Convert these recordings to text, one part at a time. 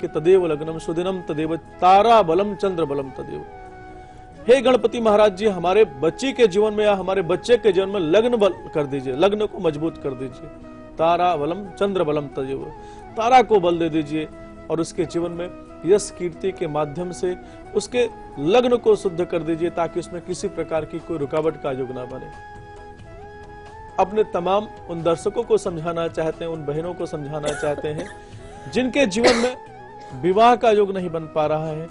कि तदेव लग्नम सुदिनम तदेव तारा बलम चंद्र बलम तदेव। हे गणपति महाराज जी, हमारे बच्ची के जीवन में या हमारे बच्चे के जीवन में लग्न बल कर दीजिए, लग्न को मजबूत कर दीजिए। तारा बलम चंद्र बलम तदेव, तारा को बल दे दीजिए और उसके जीवन में यश कीर्ति के माध्यम से उसके लग्न को शुद्ध कर दीजिए, ताकि उसमें किसी प्रकार की कोई रुकावट का योग ना बने। अपने तमाम उन दर्शकों को समझाना चाहते हैं, उन बहनों को समझाना चाहते हैं जिनके जीवन में विवाह का योग नहीं बन पा रहा है।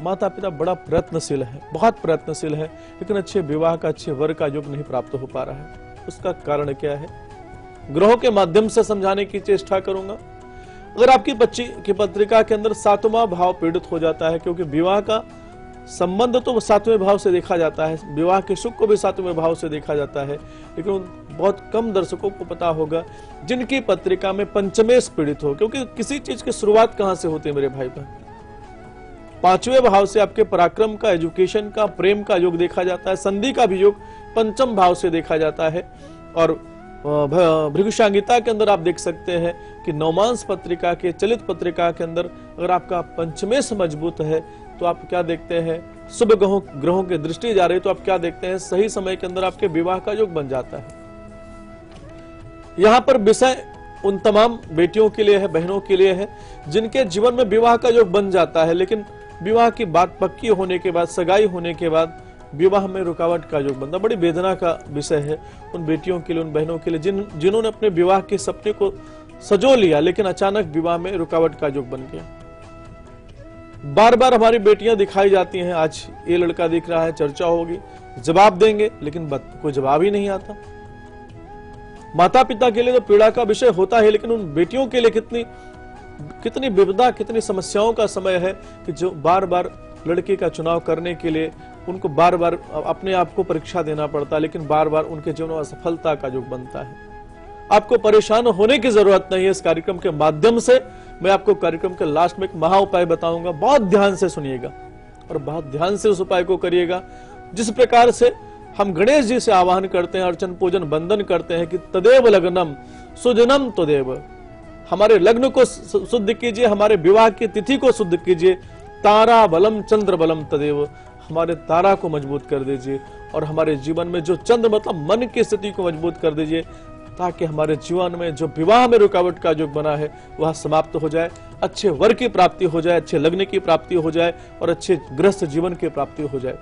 माता पिता बड़ा प्रयत्नशील है, बहुत प्रयत्नशील है, लेकिन अच्छे विवाह का, अच्छे वर का योग नहीं प्राप्त हो पा रहा है। उसका कारण क्या है? ग्रहों के माध्यम से समझाने की चेष्टा करूंगा। अगर आपकी बच्ची की पत्रिका के अंदर 7वां भाव पीड़ित हो जाता है, क्योंकि विवाह का संबंध तो 7वें भाव से देखा जाता है, विवाह के सुख को भी 7वें भाव से देखा जाता है, लेकिन बहुत कम दर्शकों को पता होगा जिनकी पत्रिका में पंचमेश पीड़ित हो। क्योंकि किसी चीज की शुरुआत कहां से होती है मेरे भाई बहन? 5वें भाव से आपके पराक्रम का, एजुकेशन का, प्रेम का योग देखा जाता है। संधि का भी योग 5म भाव से देखा जाता है। और भृगुशांगिता के अंदर आप देख सकते हैं कि नवमांस पत्रिका के, चलित पत्रिका के अंदर अगर आपका पंचमेश मजबूत है तो आप क्या देखते हैं? शुभ ग्रहों की दृष्टि जा रही है तो आप क्या देखते हैं? सही समय के अंदर आपके विवाह का योग बन जाता है। यहां पर विषय उन तमाम बेटियों के लिए है, बहनों के लिए है जिनके जीवन में विवाह का योग बन जाता है, लेकिन विवाह की बात पक्की होने के बाद, सगाई होने के बाद विवाह में रुकावट का योग बनना बड़ी वेदना का विषय है उन बेटियों के लिए, उन बहनों के लिए जिन्होंने अपने विवाह के सपने को सजो लिया, लेकिन अचानक विवाह में रुकावट का योग बन गया। बार बार हमारी बेटियां दिखाई जाती हैं, आज ये लड़का दिख रहा है, चर्चा होगी, जवाब देंगे, लेकिन कोई जवाब ही नहीं आता। माता पिता के लिए तो पीड़ा का विषय होता है, लेकिन उन बेटियों के लिए कितनी विपदा, कितनी समस्याओं का समय है कि जो बार बार लड़के का चुनाव करने के लिए उनको बार बार अपने आप को परीक्षा देना पड़ता है, लेकिन बार बार उनके जीवन में असफलता का योग बनता है। आपको परेशान होने की जरूरत नहीं है। इस कार्यक्रम के माध्यम से मैं आपको कार्यक्रम के लास्ट में एक महा उपाय बताऊंगा, बहुत ध्यान से सुनिएगा और बहुत ध्यान से उस उपाय को करिएगा। जिस प्रकार से हम गणेश जी से आवाहन करते हैं, अर्चन पूजन वंदन करते हैं कि तदेव लग्नम सुजनम तदेव, हमारे लग्न को शुद्ध कीजिए, हमारे विवाह की तिथि को शुद्ध कीजिए। तारा बलम चंद्र बलम तदेव, हमारे तारा को मजबूत कर दीजिए और हमारे जीवन में जो चंद्र मतलब मन की स्थिति को मजबूत कर दीजिए, ताकि हमारे जीवन में जो विवाह में रुकावट का योग बना है वह समाप्त हो जाए, अच्छे वर की प्राप्ति हो जाए, अच्छे लग्न की प्राप्ति हो जाए और अच्छे गृहस्थ जीवन की प्राप्ति हो जाए।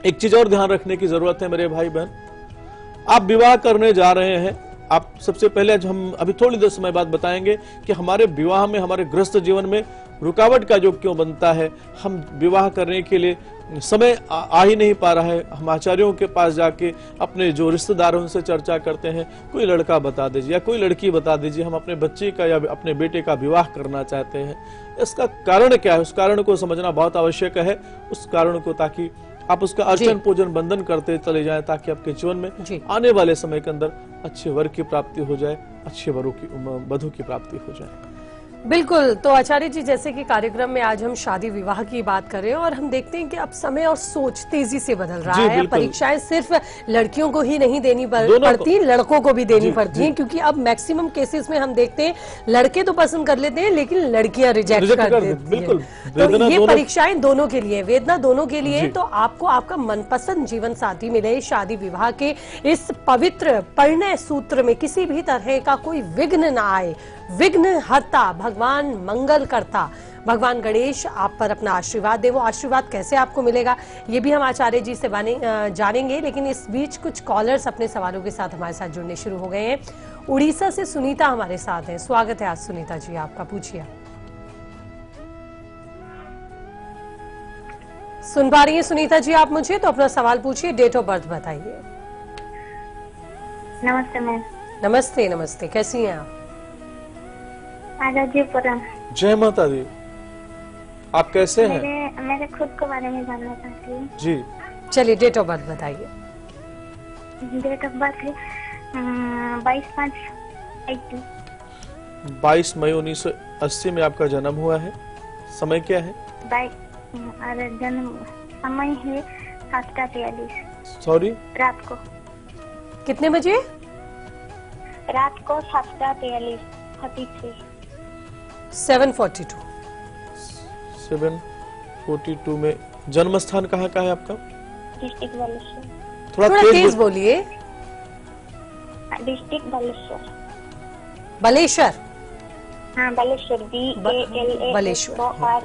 एक चीज और ध्यान रखने की जरूरत है मेरे भाई बहन, आप विवाह करने जा रहे हैं, आप सबसे पहले हम अभी थोड़ी देर समय बाद बताएंगे कि हमारे विवाह में, हमारे गृहस्थ जीवन में रुकावट का योग क्यों बनता है। हम विवाह करने के लिए समय आ ही नहीं पा रहा है। हम आचार्यों के पास जाके अपने जो रिश्तेदार उनसे चर्चा करते हैं, कोई लड़का बता दीजिए या कोई लड़की बता दीजिए, हम अपने बच्चे का या अपने बेटे का विवाह करना चाहते हैं। इसका कारण क्या है, उस कारण को समझना बहुत आवश्यक है, उस कारण को, ताकि आप उसका अर्चन पूजन बंधन करते चले जाएं, ताकि आपके जीवन में आने वाले समय के अंदर अच्छे वर की प्राप्ति हो जाए, अच्छे वधु की प्राप्ति हो जाए। बिल्कुल। तो आचार्य जी, जैसे कि कार्यक्रम में आज हम शादी विवाह की बात कर रहे हैं और हम देखते हैं कि अब समय और सोच तेजी से बदल रहा है। परीक्षाएं सिर्फ लड़कियों को ही नहीं देनी पड़ती, लड़कों को भी देनी पड़ती हैं, क्योंकि अब मैक्सिमम केसेस में हम देखते हैं लड़के तो पसंद कर लेते हैं लेकिन लड़कियां रिजेक्ट कर देती हैं। तो ये परीक्षाएं दोनों के लिए, वेदना दोनों के लिए। तो आपको आपका मनपसंद जीवन साथी मिले, शादी विवाह के इस पवित्र परिणय सूत्र में किसी भी तरह का कोई विघ्न ना आए, विघ्न हरता भगवान मंगल करता भगवान गणेश आप पर अपना आशीर्वाद दे। वो आशीर्वाद कैसे आपको मिलेगा ये भी हम आचार्य जी से जानेंगे, लेकिन इस बीच कुछ कॉलर्स अपने सवालों के साथ हमारे साथ जुड़ने शुरू हो गए हैं। उड़ीसा से सुनीता हमारे साथ हैं, स्वागत है आज सुनीता जी आपका, पूछिए। सुन पा रही हैं सुनीता जी आप मुझे? तो अपना सवाल पूछिए, डेट ऑफ बर्थ बताइए। नमस्ते मैम। नमस्ते नमस्ते, कैसी हैं आप? जय माता दी। आप कैसे हैं? मेरे खुद के बारे में जानना चाहती हूँ जी। चलिए डेट ऑफ बर्थ बताइए। डेट ऑफ बर्थ है 22/5/82। 22 मई 1980 में आपका जन्म हुआ है। समय क्या है? जन्म समय है 7:43। सॉरी, रात को। कितने बजे? रात को 7:43। 7:42। 742 में जन्म स्थान कहाँ का है आपका? डिस्ट्रिक्ट बालेश्वर। थोड़ा तेज बोलिए। डिस्ट्रिक्ट बालेश्वर। बालेश्वर। हाँ बालेश्वर, बालेश्वर। BALESHWAR।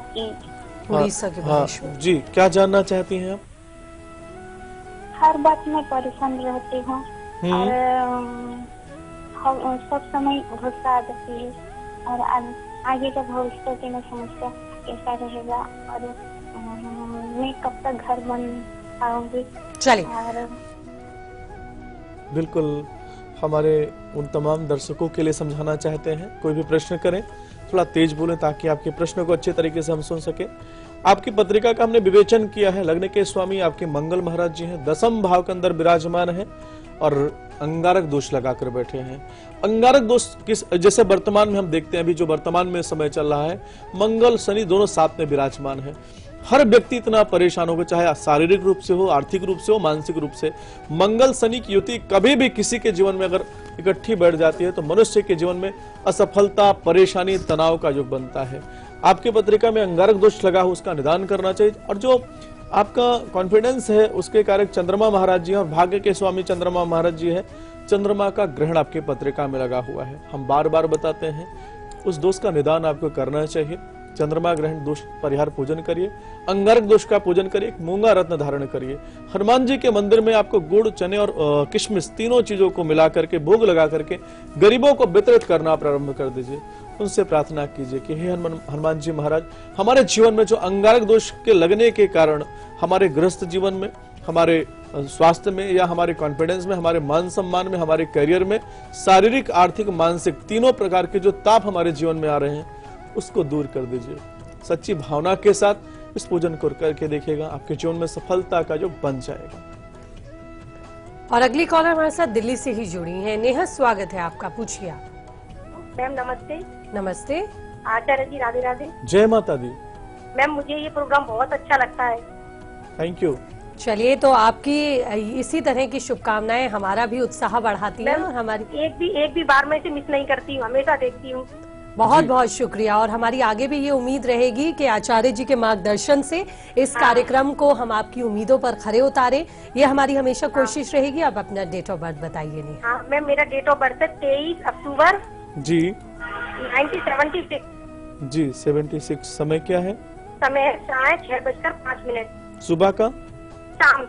उड़ीसा के बालेश्वर। जी, क्या जानना चाहती हैं आप? हर बात में परेशान रहती हूँ और सब समय गुस्सा आ जाती है और आगे का भविष्य की मैं समस्या कैसा रहेगा और मैं कब तक घर बन पाऊंगी। चलिए, और बिल्कुल हमारे उन तमाम दर्शकों के लिए समझाना चाहते हैं। कोई भी प्रश्न करें थोड़ा तेज बोलें ताकि आपके प्रश्न को अच्छे तरीके से हम सुन सके। आपकी पत्रिका का हमने विवेचन किया है। लग्न के स्वामी आपके मंगल महाराज जी हैं, 10वें भाव के अंदर विराजमान है और अंगारक दोष लगाकर बैठे हैं। अंगारक दोष किस, जैसे वर्तमान में हम देखते हैं, अभी जो वर्तमान में समय चल रहा है, मंगल शनि दोनों साथ में विराजमान है। हर व्यक्ति इतना परेशान होगा, चाहे शारीरिक रूप से हो, आर्थिक रूप से हो, मानसिक रूप से। मंगल शनि की युति कभी भी किसी के जीवन में अगर इकट्ठी बैठ जाती है तो मनुष्य के जीवन में असफलता, परेशानी, तनाव का योग बनता है। आपकी पत्रिका में अंगारक दोष लगा हो, उसका निदान करना चाहिए। और जो आपका कॉन्फिडेंस है उसके कारक चंद्रमा महाराज जी हैं और भाग्य के स्वामी चंद्रमा महाराज जी है। चंद्रमा का ग्रहण आपकी पत्रिका में लगा हुआ है। हम बार बार बताते हैं उस दोष का निदान आपको करना चाहिए। चंद्रमा ग्रहण दोष परिहार पूजन करिए, अंगारक दोष का पूजन करिए, मूंगा रत्न धारण करिए। हनुमान जी के मंदिर में आपको गुड़, चने और किशमिश तीनों चीजों को मिला करके भोग लगा करके गरीबों को वितरित करना प्रारंभ कर दीजिए। उनसे प्रार्थना कीजिए कि हे हनुमान जी महाराज, हमारे जीवन में जो अंगारक दोष के लगने के कारण हमारे गृहस्थ जीवन में, हमारे स्वास्थ्य में या हमारे कॉन्फिडेंस में, हमारे मान सम्मान में, हमारे करियर में, शारीरिक, आर्थिक, मानसिक तीनों प्रकार के जो ताप हमारे जीवन में आ रहे हैं उसको दूर कर दीजिए। सच्ची भावना के साथ इस पूजन को करके देखिएगा, आपके जीवन में सफलता का योग बन जाएगा। और अगली कॉलर हमारे साथ दिल्ली से ही जुड़ी हैं। नेहा, स्वागत है आपका, पूछिए आप। मैम नमस्ते। नमस्ते आचार्य जी, राधे राधे। जय माता दी। मैम मुझे ये प्रोग्राम बहुत अच्छा लगता है। Thank you. चलिए, तो आपकी इसी तरह की शुभकामनाएं हमारा भी उत्साह बढ़ाती हैं और हमारी एक भी बार मैं इसे मिस नहीं करती हूँ, हमेशा देखती हूँ। बहुत बहुत शुक्रिया। और हमारी आगे भी ये उम्मीद रहेगी कि आचार्य जी के मार्गदर्शन से इस कार्यक्रम को हम आपकी उम्मीदों पर खरे उतारें। ये हमारी हमेशा कोशिश रहेगी। अब अपना डेट ऑफ बर्थ बताइए। नहीं, हाँ मैम, मेरा डेट ऑफ बर्थ है 23 अक्टूबर जी 1976। जी 76। समय क्या है? समय है 6:05। सुबह का? शाम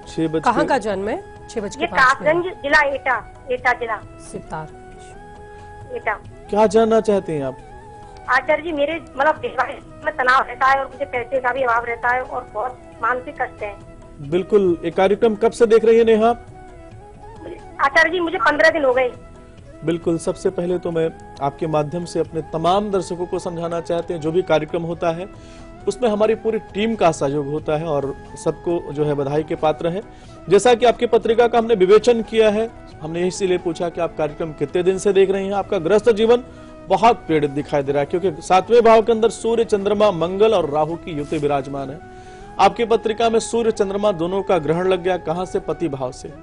6 बजे। कहाँ का जन्म है? 6:05। ये कासगंज जिला, एटा जिला, सितार एटा। क्या जानना चाहते हैं आप? आचार्य जी, मेरे मतलब वैवाहिक में तनाव रहता है और मुझे पैसे का भी अभाव रहता है और बहुत मानसिक कष्ट है। बिल्कुल। ये कार्यक्रम कब से देख रही है नेहा? आचार्य जी, मुझे 15 दिन हो गए। बिल्कुल। सबसे पहले तो मैं आपके माध्यम से अपने तमाम दर्शकों को समझाना चाहते हैं, जो भी कार्यक्रम होता है उसमें हमारी पूरी टीम का सहयोग होता है और सबको जो है बधाई के पात्र है। जैसा कि आपकी पत्रिका का हमने विवेचन किया है, हमने इसीलिए पूछा कि आप कार्यक्रम कितने दिन से देख रहे हैं। आपका गृहस्थ जीवन बहुत पीड़ित दिखाई दे रहा है क्योंकि 7वें भाव के अंदर सूर्य, चंद्रमा, मंगल और राहु की युति विराजमान है। आपकी पत्रिका में सूर्य, चंद्रमा दोनों का ग्रहण लग गया। कहां से? पति भाव से।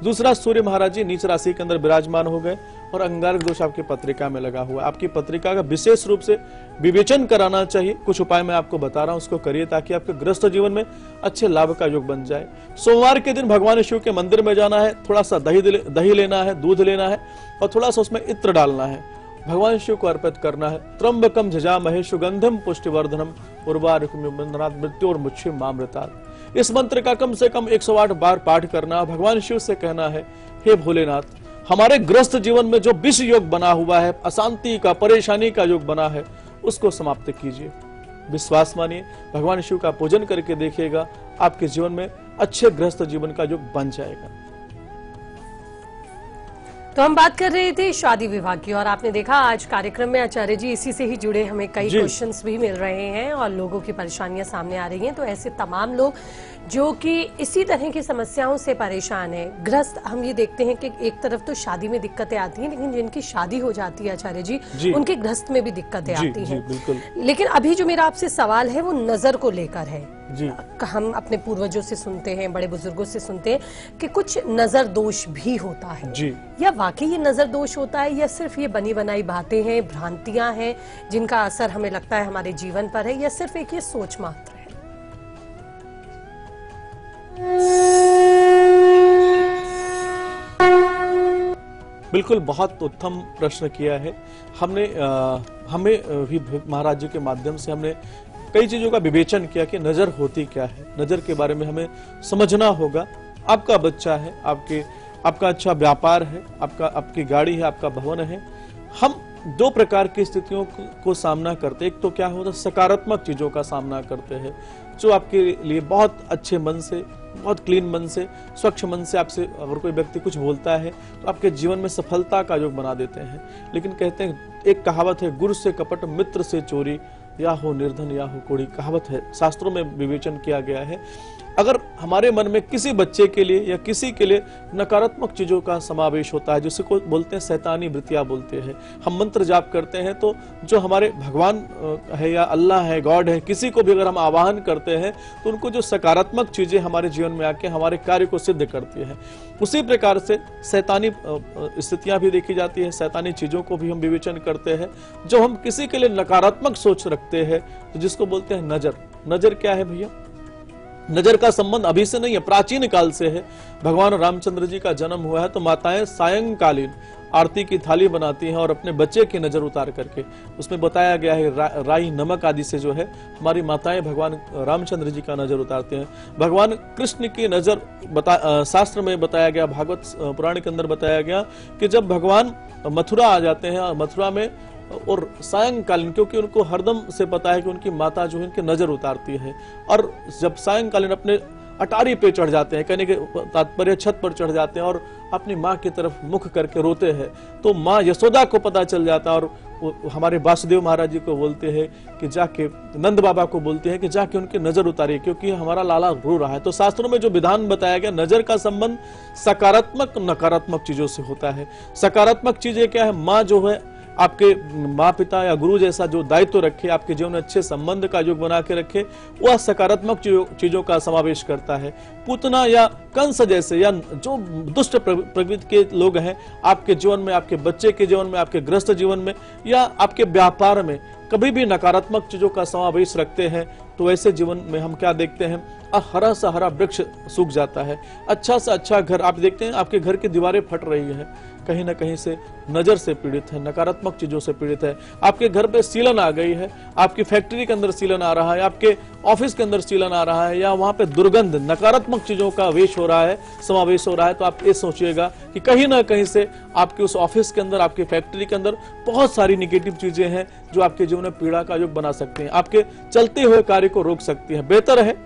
दूसरा, सूर्य महाराज जी नीच राशि के अंदर विराजमान हो गए और अंगारक दोष आपकी पत्रिका में लगा हुआ है। आपकी पत्रिका का विशेष रूप से विवेचन कराना चाहिए। कुछ उपाय मैं आपको बता रहा हूं, उसको करिए ताकि आपके गृहस्थ जीवन में अच्छे लाभ का योग बन जाए। सोमवार के दिन भगवान शिव के मंदिर में जाना है, थोड़ा सा दही लेना है, दूध लेना है और थोड़ा सा उसमें इत्र डालना है, भगवान शिव को अर्पित करना है। त्र्यंबकम जजामहे सुगंधम पुष्टिवर्धनम उर्वारुकमिव मृत्योर्मुक्षीयमामृतात् मामृतात्। इस मंत्र का कम से कम 108 बार पाठ करना। भगवान शिव से कहना है, हे भोलेनाथ, हमारे गृहस्थ जीवन में जो विष योग बना हुआ है, अशांति का, परेशानी का योग बना है, उसको समाप्त कीजिए। विश्वास मानिए, भगवान शिव का पूजन करके देखिएगा, आपके जीवन में अच्छे गृहस्थ जीवन का योग बन जाएगा। तो हम बात कर रहे थे शादी विवाह की और आपने देखा आज कार्यक्रम में आचार्य जी इसी से ही जुड़े हमें कई क्वेश्चंस भी मिल रहे हैं और लोगों की परेशानियां सामने आ रही हैं। तो ऐसे तमाम लोग जो कि इसी तरह की समस्याओं से परेशान है, ग्रस्त, हम ये देखते हैं कि एक तरफ तो शादी में दिक्कतें आती हैं, लेकिन जिनकी शादी हो जाती है आचार्य जी उनके ग्रस्त में भी दिक्कतें आती हैं। बिल्कुल। लेकिन अभी जो मेरा आपसे सवाल है वो नजर को लेकर है। जी। हम अपने पूर्वजों से सुनते हैं, बड़े बुजुर्गों से सुनते हैं कि कुछ नजर दोष भी होता है जी। या वाकई ये नजर दोष होता है या सिर्फ ये बनी बनाई बातें हैं, भ्रांतियां हैं जिनका असर हमें लगता है हमारे जीवन पर है, या सिर्फ एक ये सोच मात्र है? बिल्कुल, बहुत उत्तम प्रश्न किया है। हमें भी महाराज जी के माध्यम से हमने कई चीजों का विवेचन किया कि नजर होती क्या है। नजर के बारे में हमें समझना होगा। आपका बच्चा है, आपका अच्छा व्यापार है, आपकी गाड़ी है, आपका भवन है। हम दो प्रकार की स्थितियों को सामना करते हैं। एक तो क्या होता है, सकारात्मक चीजों का सामना करते हैं जो आपके लिए बहुत अच्छे मन से, बहुत क्लीन मन से, स्वच्छ मन से आपसे अगर कोई व्यक्ति कुछ बोलता है तो आपके जीवन में सफलता का योग बना देते हैं। लेकिन कहते हैं, एक कहावत है, गुरु से कपट मित्र से चोरी, या हो निर्धन या हो कोढ़ी, कहावत है, शास्त्रों में विवेचन किया गया है। अगर हमारे मन में किसी बच्चे के लिए या किसी के लिए नकारात्मक चीजों का समावेश होता है, जिसको बोलते हैं शैतानी वृत्तियां बोलते हैं, हम मंत्र जाप करते हैं तो जो हमारे भगवान है या अल्लाह है, गॉड है, किसी को भी अगर हम आवाहन करते हैं तो उनको जो सकारात्मक चीजें हमारे जीवन में आके हमारे कार्य को सिद्ध करती है। उसी प्रकार से शैतानी स्थितियां भी देखी जाती है, शैतानी चीजों को भी हम विवेचन करते हैं। जो हम किसी के लिए नकारात्मक सोच रखते हैं तो जिसको बोलते हैं नजर। नजर क्या है भैया? नजर का संबंध अभी से नहीं है, प्राचीन काल से है। भगवान रामचंद्र जी का जन्म हुआ है तो माताएं सायंकालीन आरती की थाली बनाती हैं और अपने बच्चे की नजर उतार करके, उसमें बताया गया है राई नमक आदि से जो है हमारी माताएं भगवान रामचंद्र जी का नजर उतारते हैं। भगवान कृष्ण की नजर शास्त्र में बताया गया, भागवत पुराण के अंदर बताया गया कि जब भगवान मथुरा आ जाते हैं, मथुरा में और सायंकालीन, क्योंकि उनको हरदम से पता है कि उनकी माता जो है उनकी नजर उतारती है, और जब सायंकालीन अपने अटारी पे चढ़ जाते हैं, कहने के तात्पर्य छत पर चढ़ जाते हैं और अपनी माँ की तरफ मुख करके रोते हैं, तो माँ यशोदा को पता चल जाता है और हमारे वासुदेव महाराज जी को बोलते हैं कि जाके, नंद बाबा को बोलते हैं कि जाके उनकी नजर उतारिए क्योंकि हमारा लाला रो रहा है। तो शास्त्रों में जो विधान बताया गया, नजर का संबंध सकारात्मक नकारात्मक चीजों से होता है। सकारात्मक चीजें क्या है? माँ जो है आपके माँ पिता या गुरु जैसा जो दायित्व रखे, आपके जीवन में अच्छे संबंध का योग बना के रखे, वह सकारात्मक चीजों का समावेश करता है। पूतना या कंस जैसे या जो दुष्ट प्रवृत्ति के लोग हैं आपके जीवन में, आपके बच्चे के जीवन में, आपके गृहस्थ जीवन में या आपके व्यापार में कभी भी नकारात्मक चीजों का समावेश रखते हैं तो ऐसे जीवन में हम क्या देखते हैं? हरा सा हरा वृक्ष सूख जाता है, अच्छा सा अच्छा घर आप देखते हैं, आपके घर की दीवारें फट रही है, कहीं ना कहीं से नजर से पीड़ित है, नकारात्मक चीजों से पीड़ित है। आपके घर पे सीलन आ गई है, आपकी फैक्ट्री के अंदर सीलन आ रहा है, आपके ऑफिस के अंदर सीलन आ रहा है, या वहां पे दुर्गंध नकारात्मक चीजों का वेश हो रहा है, समावेश हो रहा है, तो आप ये सोचिएगा कि कहीं ना कहीं से आपके उस ऑफिस के अंदर, आपकी फैक्ट्री के अंदर बहुत सारी निगेटिव चीजें हैं जो आपके जीवन में पीड़ा का योग बना सकते हैं, आपके चलते हुए कार्य को रोक सकती है। बेहतर है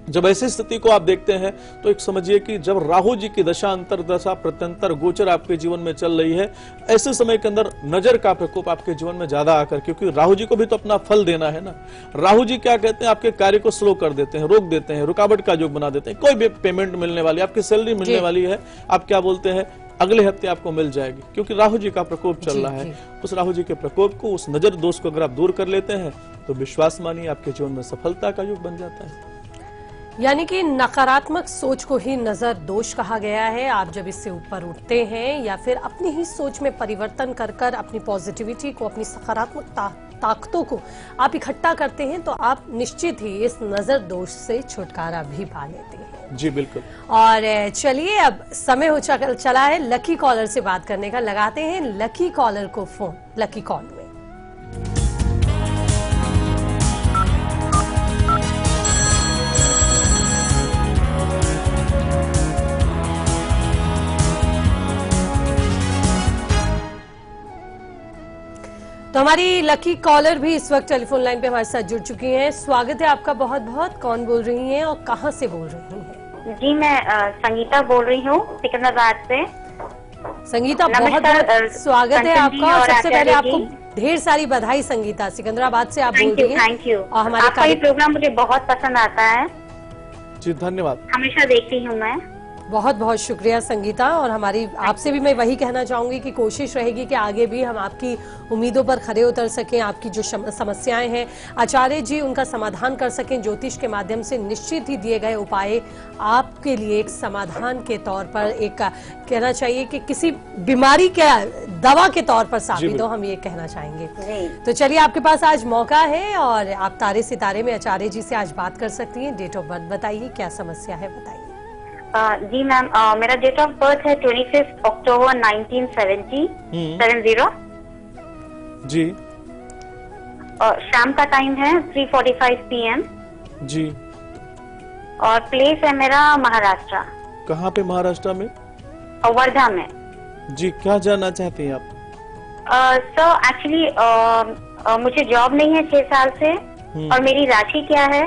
जब ऐसी स्थिति को आप देखते हैं तो एक समझिए कि जब राहु जी की दशा, अंतरदशा, प्रत्यंतर, गोचर आपके जीवन में चल रही है, ऐसे समय के अंदर नजर का प्रकोप आपके जीवन में ज्यादा आकर, क्योंकि राहु जी को भी तो अपना फल देना है ना। राहु जी क्या कहते हैं? आपके कार्य को स्लो कर देते हैं, रोक देते हैं, रुकावट का योग बना देते हैं। कोई भी पेमेंट मिलने वाली, आपकी सैलरी मिलने वाली है, आप क्या बोलते हैं? अगले हफ्ते आपको मिल जाएगी, क्योंकि राहु जी का प्रकोप चल रहा है। उस राहु जी के प्रकोप को, उस नजर दोष को अगर आप दूर कर लेते हैं तो विश्वास मानिए आपके जीवन में सफलता का योग बन जाता है। यानी कि नकारात्मक सोच को ही नजर दोष कहा गया है। आप जब इससे ऊपर उठते हैं या फिर अपनी ही सोच में परिवर्तन कर कर अपनी पॉजिटिविटी को, अपनी सकारात्मक ताकतों को आप इकट्ठा करते हैं तो आप निश्चित ही इस नजर दोष से छुटकारा भी पा लेते हैं। जी बिल्कुल। और चलिए अब समय हो चला है लकी कॉलर से बात करने का। लगाते हैं लकी कॉलर को फोन लकी कॉल में। तो हमारी लकी कॉलर भी इस वक्त टेलीफोन लाइन पे हमारे साथ जुड़ चुकी हैं। स्वागत है आपका बहुत बहुत। कौन बोल रही हैं और कहां से बोल रही हैं? जी मैं संगीता बोल रही हूँ सिकंदराबाद से। संगीता बहुत बहुत स्वागत है आपका। और सबसे पहले आपको ढेर सारी बधाई संगीता, सिकंदराबाद से आप बोल रही हैं। Thank you. और हमारे आपका ये प्रोग्राम मुझे बहुत पसंद आता है जी, धन्यवाद। हमेशा देखती हूँ मैं। बहुत बहुत शुक्रिया संगीता। और हमारी आपसे भी मैं वही कहना चाहूंगी कि कोशिश रहेगी कि आगे भी हम आपकी उम्मीदों पर खरे उतर सकें, आपकी जो समस्याएं हैं आचार्य जी उनका समाधान कर सकें। ज्योतिष के माध्यम से निश्चित ही दिए गए उपाय आपके लिए एक समाधान के तौर पर, एक कहना चाहिए कि किसी बीमारी के दवा के तौर पर साबित हो, हम ये कहना चाहेंगे। तो चलिए, आपके पास आज मौका है और आप तारे सितारे में आचार्य जी से आज बात कर सकती हैं। डेट ऑफ बर्थ बताइए, क्या समस्या है बताइए। जी मैम, मेरा डेट ऑफ बर्थ है 25 अक्टूबर 1970। जी। शाम का टाइम है 3:45 PM। जी। और प्लेस है मेरा महाराष्ट्र। कहाँ पे महाराष्ट्र में? वर्धा में। जी, क्या जानना चाहते हैं आप? सर एक्चुअली मुझे जॉब नहीं है 6 साल से, और मेरी राशि क्या है,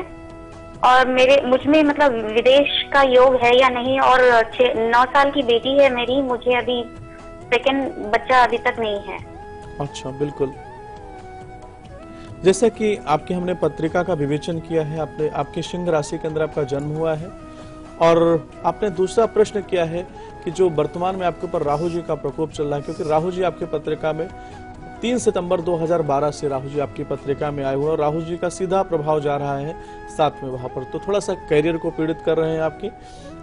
और मुझमें मतलब विदेश का योग है या नहीं, और 9 साल की बेटी है मेरी, मुझे अभी सेकंड बच्चा अभी तक नहीं है। अच्छा, बिल्कुल। जैसा कि आपकी हमने पत्रिका का विवेचन किया है, आपके सिंह राशि के अंदर आपका जन्म हुआ है, और आपने दूसरा प्रश्न किया है कि जो वर्तमान में आपके ऊपर राहु जी का प्रकोप चल रहा है, क्योंकि राहु जी आपकी पत्रिका में 3 सितंबर 2012 से राहु जी आपकी पत्रिका में आए हुए हैं, और राहु जी का सीधा प्रभाव जा रहा है 7वें भाव पर, तो थोड़ा सा करियर को पीड़ित कर रहे हैं।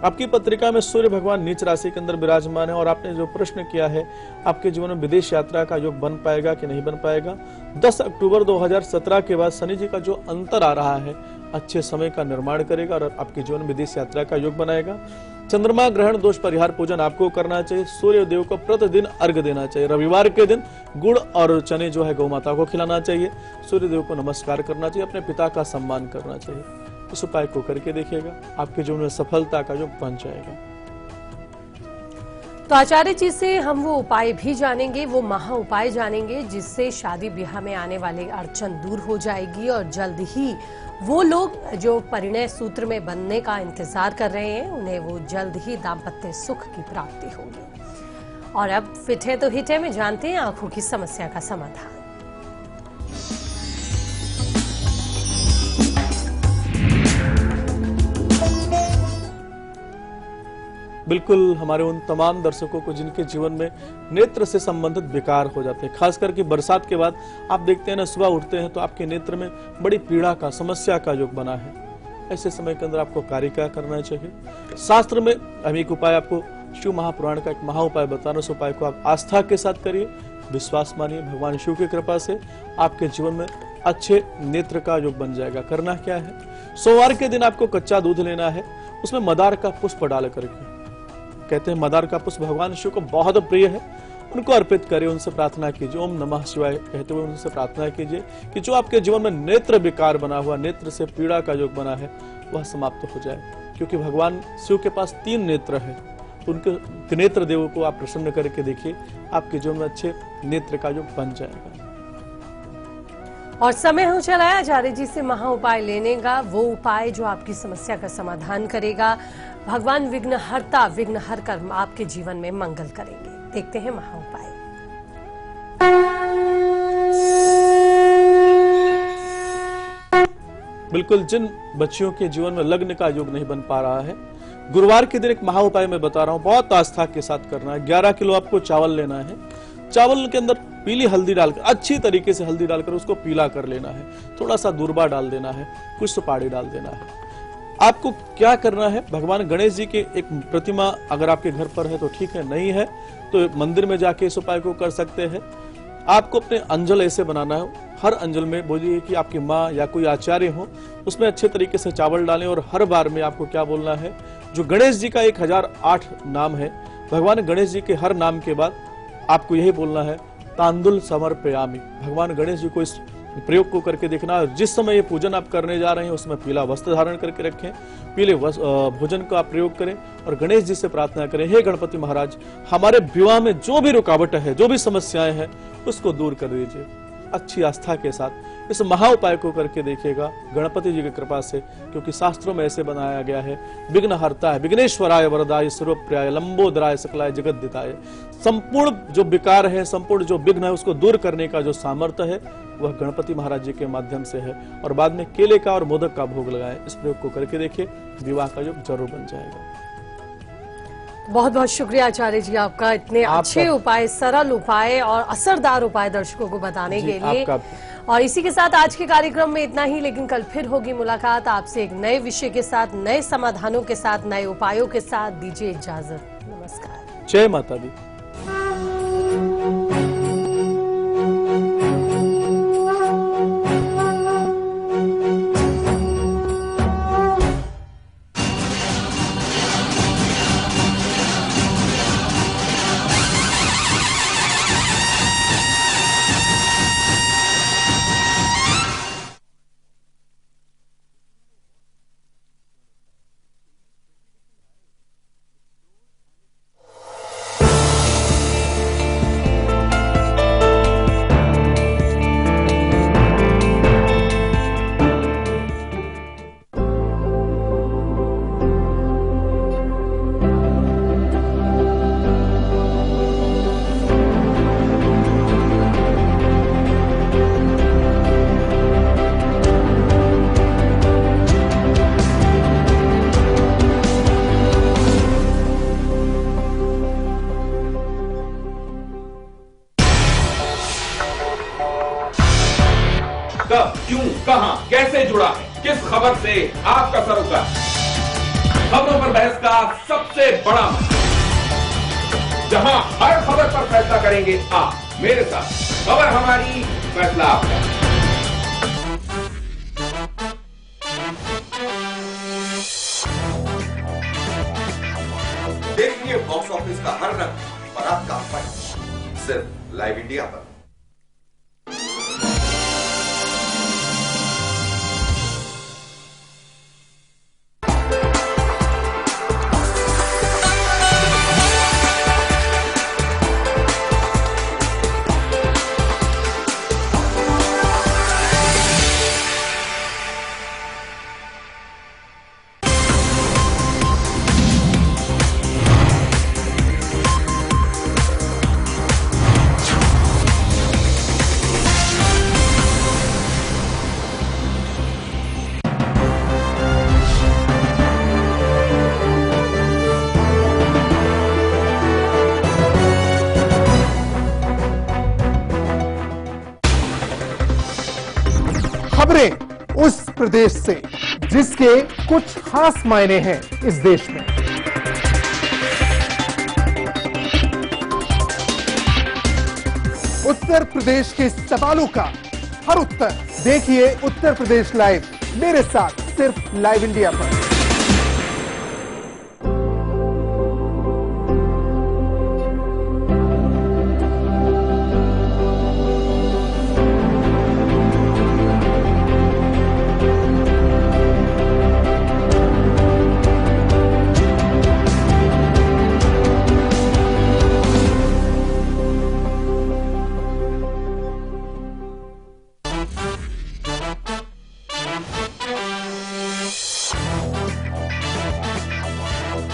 आपकी पत्रिका में सूर्य भगवान नीच राशि के अंदर विराजमान है, और आपने जो प्रश्न किया है आपके जीवन में विदेश यात्रा का योग बन पाएगा कि नहीं बन पाएगा। 10 अक्टूबर 2017 के बाद शनि जी का जो अंतर आ रहा है अच्छे समय का निर्माण करेगा और आपके जीवन में विदेश यात्रा का योग बनाएगा। चंद्रमा ग्रहण दोष परिहार पूजन आपको करना चाहिए। सूर्य देव को प्रतिदिन अर्घ्य देना चाहिए। रविवार के दिन गुड़ और चने जो है गौ माता को खिलाना चाहिए। सूर्य देव को नमस्कार करना चाहिए। अपने पिता का सम्मान करना चाहिए। इस उपाय को करके देखिएगा, आपके जीवन में सफलता का योग बन जाएगा। तो आचार्य जी से हम वो उपाय भी जानेंगे, वो महा उपाय जानेंगे जिससे शादी ब्याह में आने वाले अड़चन दूर हो जाएगी, और जल्द ही वो लोग जो परिणय सूत्र में बनने का इंतजार कर रहे हैं उन्हें वो जल्द ही दाम्पत्य सुख की प्राप्ति होगी। और अब फिट है तो हिट है में जानते हैं आंखों की समस्या का समाधान। बिल्कुल, हमारे उन तमाम दर्शकों को जिनके जीवन में नेत्र से संबंधित विकार हो जाते हैं, खास करके बरसात के बाद आप देखते हैं ना, सुबह उठते हैं तो आपके नेत्र में बड़ी पीड़ा का, समस्या का योग बना है। ऐसे समय के अंदर आपको कार्य क्या करना चाहिए। शास्त्र में हम एक उपाय आपको शिव महापुराण का एक महा उपाय बताना, उस उपाय को आप आस्था के साथ करिए, विश्वास मानिए, भगवान शिव की कृपा से आपके जीवन में अच्छे नेत्र का योग बन जाएगा। करना क्या है, सोमवार के दिन आपको कच्चा दूध लेना है, उसमें मदार का पुष्प डाल करके, कहते हैं मदार का पुष्प भगवान शिव को बहुत प्रिय है, उनको अर्पित करें, उनसे प्रार्थना कीजिए, ओम नमः शिवाय कहते हुए उनसे प्रार्थना कीजिए कि जो आपके जीवन में नेत्र विकार बना हुआ, नेत्र से पीड़ा का योग बना है वह समाप्त हो जाए। क्योंकि भगवान शिव के पास 3 नेत्र है, उनके त्रिनेत्र देव को आप प्रसन्न करके देखिए, आपके जीवन में अच्छे नेत्र का योग बन जाएगा। और समय हो चला है आचार्य जी से महा उपाय लेने का, वो उपाय जो आपकी समस्या का समाधान करेगा। भगवान विघ्नहर्ता विघ्न हर कर आपके जीवन में मंगल करेंगे। देखते हैं महा उपाय। बिल्कुल, जिन बच्चियों के जीवन में लग्न का योग नहीं बन पा रहा है, गुरुवार के दिन एक महा उपाय मैं बता रहा हूं, बहुत आस्था के साथ करना है। 11 किलो आपको चावल लेना है, चावल के अंदर पीली हल्दी डालकर, अच्छी तरीके से हल्दी डालकर उसको पीला कर लेना है, थोड़ा सा दूर्बा डाल देना है, कुछ सुपारी डाल देना है। आपको क्या करना है, भगवान गणेश जी के एक प्रतिमा अगर आपके घर पर है तो ठीक है, नहीं है तो मंदिर में जाके इस उपाय को कर सकते हैं। आपको अपने अंजल ऐसे बनाना है, हर अंजल में बोलिए कि आपकी माँ या कोई आचार्य हो, उसमें अच्छे तरीके से चावल डालें, और हर बार में आपको क्या बोलना है, जो गणेश जी का 1008 नाम है, भगवान गणेश जी के हर नाम के बाद आपको यही बोलना है, तांदुल समर्पयामि। भगवान गणेश जी को इस प्रयोग को करके देखना। जिस समय ये पूजन आप करने जा रहे हैं उसमें पीला वस्त्र धारण करके रखें, पीले भोजन का आप प्रयोग करें, और गणेश जी से प्रार्थना करें, हे गणपति महाराज, हमारे विवाह में जो भी रुकावट है, जो भी समस्याएं हैं, उसको दूर कर दीजिए। अच्छी आस्था के साथ इस महा उपाय को करके देखिएगा, गणपति जी की कृपा से, क्योंकि शास्त्रों में ऐसे बनाया गया है, विघ्नहर्ता है, विघ्नेश्वराय वरदाय सर्वप्रियाय लंबोदराय सकलाय जगद्दिताय। संपूर्ण जो विकार है, संपूर्ण जो विघ्न है, उसको दूर करने का जो सामर्थ्य है वह गणपति महाराज जी के माध्यम से है। और बाद में केले का और मोदक का भोग लगाएं। इस प्रयोग को करके देखिए, विवाह का योग जरूर बन जाएगा। बहुत बहुत शुक्रिया आचार्य जी आपका, इतने अच्छे उपाय, सरल उपाय और असरदार उपाय दर्शकों को बताने के लिए। और इसी के साथ आज के कार्यक्रम में इतना ही, लेकिन कल फिर होगी मुलाकात आपसे एक नए विषय के साथ, नए समाधानों के साथ, नए उपायों के साथ। दीजिए इजाजत, नमस्कार, जय माता दी। कब, क्यों, कहां, कैसे जुड़ा है, किस खबर से आपका सरोकार। खबरों पर बहस का सबसे बड़ा मंच, जहां हर खबर पर फैसला करेंगे आप मेरे साथ। खबर हमारी, फैसला आपका। देखिए बॉक्स ऑफिस का हर रंग और आपका फन सिर्फ लाइव इंडिया पर। खबरें उस प्रदेश से जिसके कुछ खास मायने हैं इस देश में। उत्तर प्रदेश के सवालों का हर उत्तर देखिए उत्तर प्रदेश लाइव मेरे साथ सिर्फ लाइव इंडिया पर।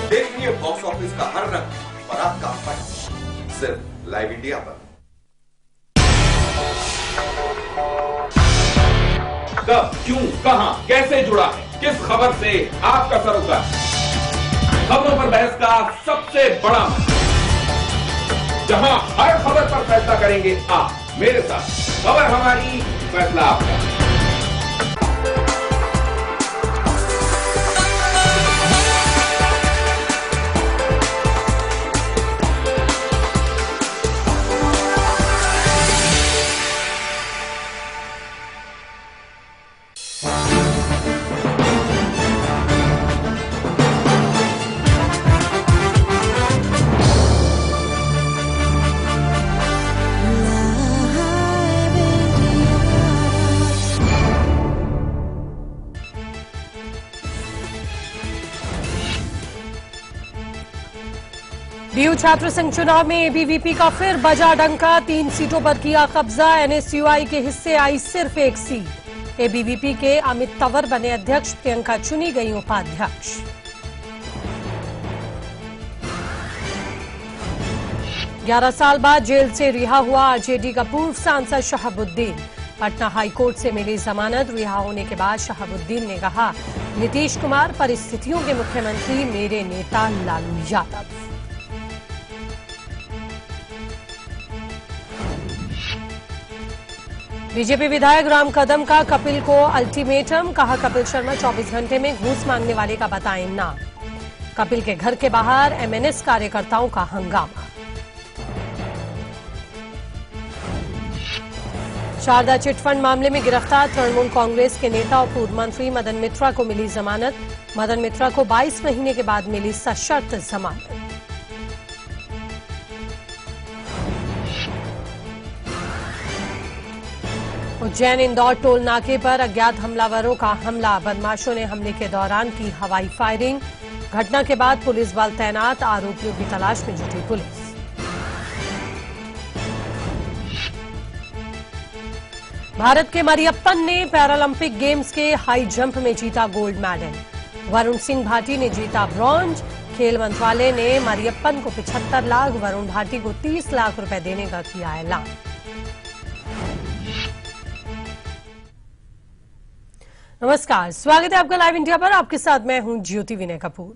देखिए बॉक्स ऑफिस का हर रंग और आपका फन सिर्फ लाइव इंडिया पर। कब, क्यों, कहां, कैसे जुड़ा है, किस खबर से आपका सरोकार। खबरों पर बहस का सबसे बड़ा मंच, जहां हर खबर पर फैसला करेंगे आप मेरे साथ। खबर हमारी, फैसला आपका। डीयू छात्र संघ चुनाव में एबीवीपी का फिर बजा डंका, 3 सीटों पर किया कब्जा। एनएसयूआई के हिस्से आई सिर्फ 1 सीट। एबीवीपी के अमित तंवर बने अध्यक्ष, प्रियंका चुनी गई उपाध्यक्ष। ग्यारह साल बाद जेल से रिहा हुआ आरजेडी का पूर्व सांसद शहाबुद्दीन। पटना हाईकोर्ट से मिली जमानत। रिहा होने के बाद शहाबुद्दीन ने कहा, नीतीश कुमार परिस्थितियों के मुख्यमंत्री, मेरे नेता लालू यादव। बीजेपी विधायक राम कदम का कपिल को अल्टीमेटम, कहा कपिल शर्मा 24 घंटे में घूस मांगने वाले का बताएं नाम। कपिल के घर के बाहर एमएनएस कार्यकर्ताओं का हंगामा। शारदा चिटफंड मामले में गिरफ्तार तृणमूल कांग्रेस के नेता और पूर्व मंत्री मदन मित्रा को मिली जमानत। मदन मित्रा को 22 महीने के बाद मिली सशर्त जमानत। उज्जैन इंदौर टोल नाके पर अज्ञात हमलावरों का हमला। बदमाशों ने हमले के दौरान की हवाई फायरिंग। घटना के बाद पुलिस बल तैनात, आरोपियों की तलाश में जुटी पुलिस। भारत के मरियप्पन ने पैरालंपिक गेम्स के हाई जंप में जीता गोल्ड मेडल। वरुण सिंह भाटी ने जीता ब्रॉन्ज। खेल मंत्रालय ने मरियप्पन को 75 लाख, वरुण भाटी को 30 लाख रुपए देने का किया ऐलान। नमस्कार, स्वागत है आपका लाइव इंडिया पर। आपके साथ मैं हूं ज्योति विनय कपूर।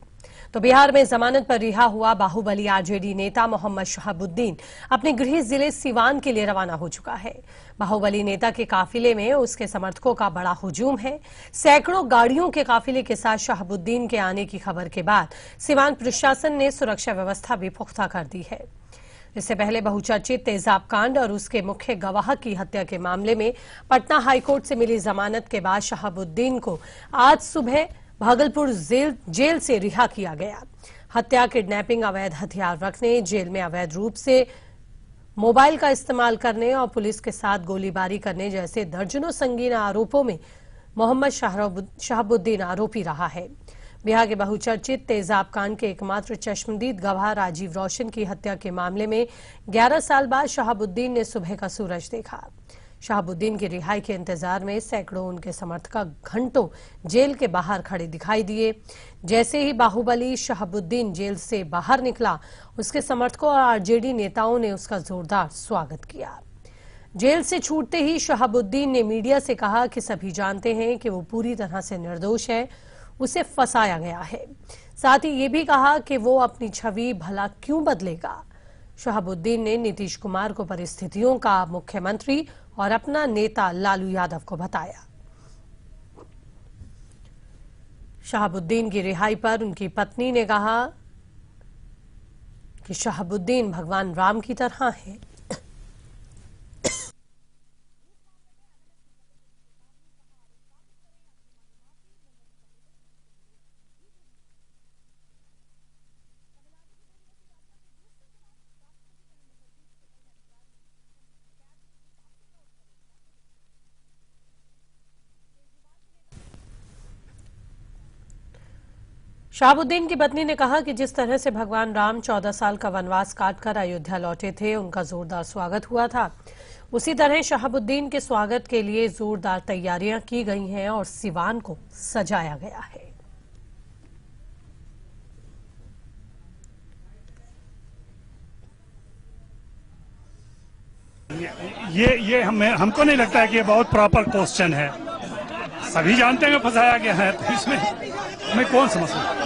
तो बिहार में जमानत पर रिहा हुआ बाहुबली आरजेडी नेता मोहम्मद शहाबुद्दीन अपने गृह जिले सिवान के लिए रवाना हो चुका है। बाहुबली नेता के काफिले में उसके समर्थकों का बड़ा हुजूम है। सैकड़ों गाड़ियों के काफिले के साथ शहाबुद्दीन के आने की खबर के बाद सिवान प्रशासन ने सुरक्षा व्यवस्था भी पुख्ता कर दी है। इससे पहले बहुचर्चित तेजाब कांड और उसके मुख्य गवाह की हत्या के मामले में पटना हाईकोर्ट से मिली जमानत के बाद शहाबुद्दीन को आज सुबह भागलपुर जेल से रिहा किया गया। हत्या, किडनैपिंग, अवैध हथियार रखने, जेल में अवैध रूप से मोबाइल का इस्तेमाल करने और पुलिस के साथ गोलीबारी करने जैसे दर्जनों संगीन आरोपों में मोहम्मद शहाबुद्दीन आरोपी रहा है। बिहार के बहुचर्चित तेजाब कांड के एकमात्र चश्मदीद गवाह राजीव रोशन की हत्या के मामले में 11 साल बाद शहाबुद्दीन ने सुबह का सूरज देखा। शहाबुद्दीन की रिहाई के इंतजार में सैकड़ों उनके समर्थक घंटों जेल के बाहर खड़े दिखाई दिए। जैसे ही बाहुबली शहाबुद्दीन जेल से बाहर निकला, उसके समर्थकों और आरजेडी नेताओं ने उसका जोरदार स्वागत किया। जेल से छूटते ही शहाबुद्दीन ने मीडिया से कहा कि सभी जानते हैं कि वो पूरी तरह से निर्दोष है, उसे फंसाया गया है। साथ ही ये भी कहा कि वो अपनी छवि भला क्यों बदलेगा। शहाबुद्दीन ने नीतीश कुमार को परिस्थितियों का मुख्यमंत्री और अपना नेता लालू यादव को बताया। शहाबुद्दीन की रिहाई पर उनकी पत्नी ने कहा कि शहाबुद्दीन भगवान राम की तरह है। शहाबुद्दीन की पत्नी ने कहा कि जिस तरह से भगवान राम 14 साल का वनवास काटकर अयोध्या लौटे थे, उनका जोरदार स्वागत हुआ था, उसी तरह शहाबुद्दीन के स्वागत के लिए जोरदार तैयारियां की गई हैं और सिवान को सजाया गया है। ये हमको नहीं लगता है कि ये बहुत प्रॉपर क्वेश्चन है। सभी जानते हैं कि फंसाया गया है, तो इसमें हमें कौन समझता है।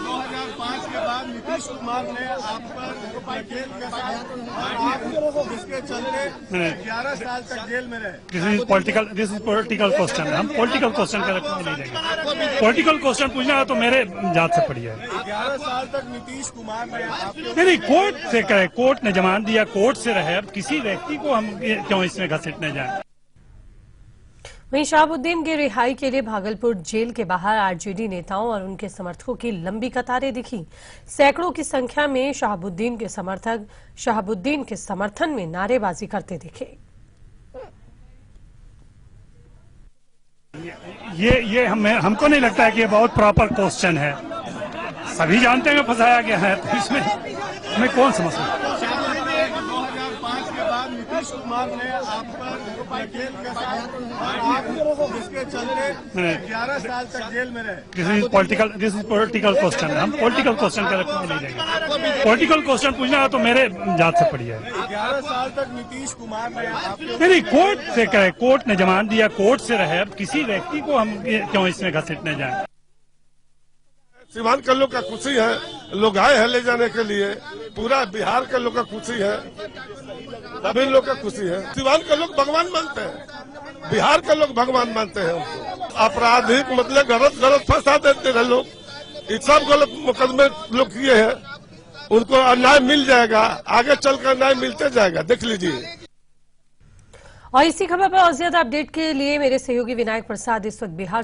2005 के बाद नीतीश कुमार ने आप पर जेल के साथ जिसके चलते 11 साल तक जेल में रहे। दिस इज पॉलिटिकल क्वेश्चन है। हम पॉलिटिकल क्वेश्चन का नहीं देंगे। पॉलिटिकल क्वेश्चन पूछना है तो मेरे जात से पढ़िए। 11 साल तक नीतीश कुमार ने नहीं, कोर्ट से करे, कोर्ट ने जमानत दिया, कोर्ट से रहे। अब किसी व्यक्ति को हम क्यों इसमें घसीटने जाए। वहीं शहाबुद्दीन की रिहाई के लिए भागलपुर जेल के बाहर आरजेडी नेताओं और उनके समर्थकों की लंबी कतारें दिखी। सैकड़ों की संख्या में शहाबुद्दीन के समर्थक शहाबुद्दीन के समर्थन में नारेबाजी करते दिखे। ये हमको नहीं लगता है कि ये बहुत प्रॉपर क्वेश्चन है। सभी जानते हैं कि फंसाया गया है, तो इसमें हमें कौन समझता है। 2005 के बाद नीतीश कुमार ने आप पर जेल के साथ जिसके चलते 11 साल तक जेल में रहे। दिस इज पॉलिटिकल क्वेश्चन है। हम पॉलिटिकल क्वेश्चन का नहीं देंगे। पॉलिटिकल क्वेश्चन पूछना है तो मेरे जात से पढ़िए। 11 साल तक नीतीश कुमार ने नहीं, कोर्ट से करे, कोर्ट ने जमानत दिया, कोर्ट से रहे। अब किसी व्यक्ति को हम क्यों इसमें घसीटने जाए। सीवान के लोग का खुशी है, लोग आए हैं ले जाने के लिए, पूरा बिहार के लोग का खुशी है, सभी लोग का खुशी है। सीवान के लोग भगवान मानते हैं, बिहार के लोग भगवान मानते हैं उनको। आपराधिक मतलब गलत फंसा देते हैं लोग, ये सब गलत मुकदमे लोग किए हैं, उनको न्याय मिल जाएगा, आगे चलकर न्याय मिलते जाएगा, देख लीजिए। और इसी खबर पर और ज्यादा अपडेट के लिए मेरे सहयोगी विनायक प्रसाद इस वक्त बिहार